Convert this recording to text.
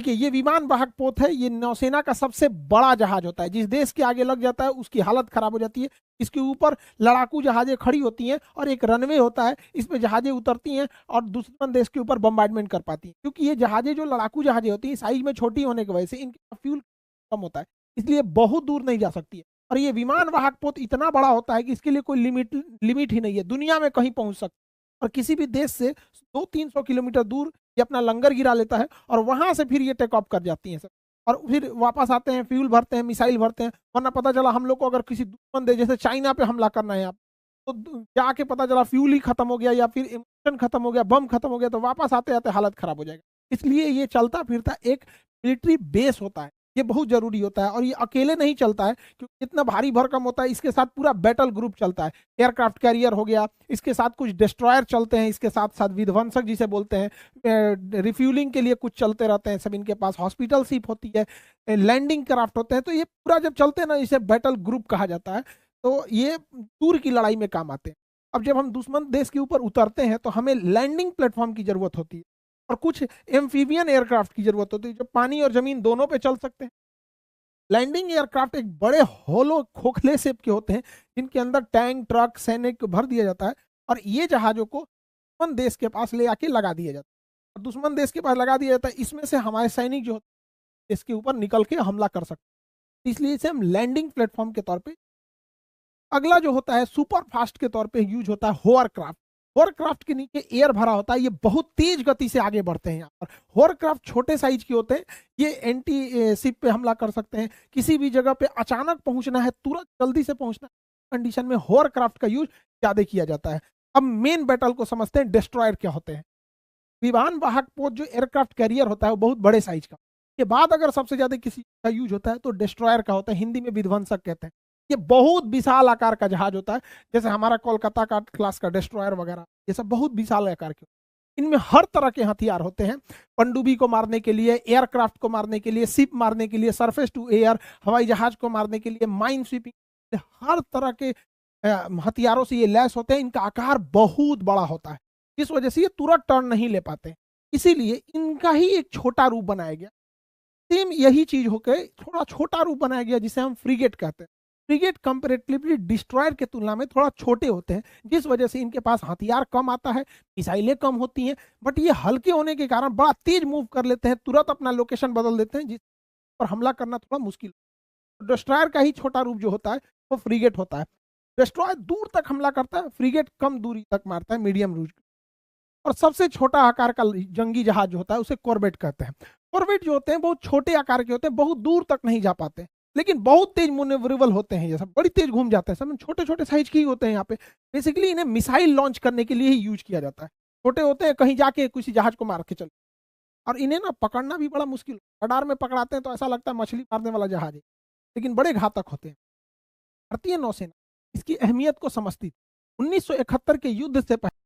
देखिए ये विमान वाहक पोत है, ये नौसेना का सबसे बड़ा जहाज होता है। जिस देश के आगे लग जाता है उसकी हालत खराब हो जाती है। इसके ऊपर लड़ाकू जहाजें खड़ी होती हैं और एक रनवे होता है, इस पे जहाजें उतरती हैं और दुश्मन देश के ऊपर बम्बार्डमेंट कर पाती हैं। क्योंकि ये जहाजें जो लड़ाकू जहाजें होती हैं साइज में छोटी होने की वजह से इनका फ्यूल कम होता है, इसलिए बहुत दूर नहीं जा सकती है। और ये विमान वाहक पोत इतना बड़ा होता है कि इसके लिए कोई लिमिट ही नहीं है, दुनिया में कहीं पहुंच सकता है। और किसी भी देश से 200-300 किलोमीटर दूर ये अपना लंगर गिरा लेता है और वहां से फिर ये टेक ऑफ कर जाती हैं सर। और फिर वापस आते हैं, फ्यूल भरते हैं, मिसाइल भरते हैं। वरना पता चला हम लोग को अगर किसी दुश्मन देश जैसे चाइना पे हमला करना है आप, तो जाके पता चला फ्यूल ही खत्म हो गया या फिर इमिशन खत्म हो गया, बम खत्म हो गया, तो वापस आते आते हालत खराब हो जाएगा। इसलिए ये चलता फिरता एक मिलिट्री बेस होता है, ये बहुत जरूरी होता है। और ये अकेले नहीं चलता है क्योंकि इतना भारी भरकम होता है, इसके साथ पूरा बैटल ग्रुप चलता है। एयरक्राफ्ट कैरियर हो गया, इसके साथ कुछ डिस्ट्रॉयर चलते हैं, इसके साथ साथ विध्वंसक जिसे बोलते हैं, रिफ्यूलिंग के लिए कुछ चलते रहते हैं सब। इनके पास हॉस्पिटल शिप होती है, लैंडिंग क्राफ्ट होते हैं। तो ये पूरा जब चलते हैं ना, इसे बैटल ग्रुप कहा जाता है। तो ये दूर की लड़ाई में काम आते हैं। अब जब हम दुश्मन देश के ऊपर उतरते हैं तो हमें लैंडिंग प्लेटफॉर्म की जरूरत होती है और कुछ एम्फीबियन एयरक्राफ्ट की जरूरत होती है जो पानी और जमीन दोनों पे चल सकते हैं। लैंडिंग एयरक्राफ्ट एक बड़े होलो खोखले शेप के होते हैं जिनके अंदर टैंक, ट्रक, सैनिक भर दिया जाता है और ये जहाजों को दुश्मन देश के पास ले आके लगा दिया जाता है। और दुश्मन देश के पास लगा दिया जाता है, इसमें से हमारे सैनिक जो होते हैं इसके ऊपर निकल के हमला कर सकते हैं, इसलिए इसे हम लैंडिंग प्लेटफॉर्म के तौर पे। अगला जो होता है सुपर फास्ट के तौर पे यूज होता है होवरक्राफ्ट। होवरक्राफ्ट के नीचे एयर भरा होता है, ये बहुत तेज गति से आगे बढ़ते हैं। यहाँ पर होवरक्राफ्ट छोटे साइज के होते हैं, ये एंटी शिप पे हमला कर सकते हैं। किसी भी जगह पे अचानक पहुंचना है, तुरंत जल्दी से पहुंचना है, कंडीशन में होवरक्राफ्ट का यूज ज्यादा किया जाता है। अब मेन बैटल को समझते हैं, डिस्ट्रॉयर क्या होते हैं। विमान वाहक पोत जो एयरक्राफ्ट कैरियर होता है वो बहुत बड़े साइज का, के बाद अगर सबसे ज्यादा किसी का यूज होता है तो डिस्ट्रॉयर का होता है, हिंदी में विध्वंसक कहते हैं। ये बहुत विशाल आकार का जहाज होता है, जैसे हमारा कोलकाता का क्लास का डिस्ट्रॉयर वगैरह, ये सब बहुत विशाल आकार के। इनमें हर तरह के हथियार होते हैं, पनडुब्बी को मारने के लिए, एयरक्राफ्ट को मारने के लिए, शिप मारने के लिए, सरफेस टू एयर हवाई जहाज को मारने के लिए, माइन स्वीपिंग, हर तरह के हथियारों से ये लैस होते हैं। इनका आकार बहुत बड़ा होता है, इस वजह से ये तुरंत टर्न नहीं ले पाते, इसीलिए इनका ही एक छोटा रूप बनाया गया। सेम यही चीज होकर थोड़ा छोटा रूप बनाया गया जिसे हम फ्रिगेट कहते हैं। फ्रिगेट कंपेरेटिवली डिस्ट्रॉयर के तुलना में थोड़ा छोटे होते हैं, जिस वजह से इनके पास हथियार कम आता है, मिसाइलें कम होती हैं, बट ये हल्के होने के कारण बड़ा तेज मूव कर लेते हैं, तुरंत अपना लोकेशन बदल देते हैं, जिस पर हमला करना थोड़ा मुश्किल। डिस्ट्रॉयर का ही छोटा रूप जो होता है वो फ्रिगेट होता है। डिस्ट्रॉयर दूर तक हमला करता है, फ्रिगेट कम दूरी तक मारता है, मीडियम रूट। और सबसे छोटा आकार का जंगी जहाज जो होता है उसे कॉर्वेट कहते हैं। कॉर्वेट जो होते हैं बहुत छोटे आकार के होते हैं, बहुत दूर तक नहीं जा पाते, लेकिन बहुत तेज मैनेवरेबल होते हैं, ये सब बड़ी तेज घूम जाते हैं, सब छोटे छोटे साइज के ही होते हैं। यहाँ पे बेसिकली इन्हें मिसाइल लॉन्च करने के लिए ही यूज किया जाता है। छोटे होते हैं, कहीं जाके किसी जहाज को मार के चले। और इन्हें ना पकड़ना भी बड़ा मुश्किल, रडार में पकड़ाते हैं तो ऐसा लगता है मछली मारने वाला जहाज है, लेकिन बड़े घातक होते हैं। भारतीय नौसेना इसकी अहमियत को समझती थी। 1971 के युद्ध से पहले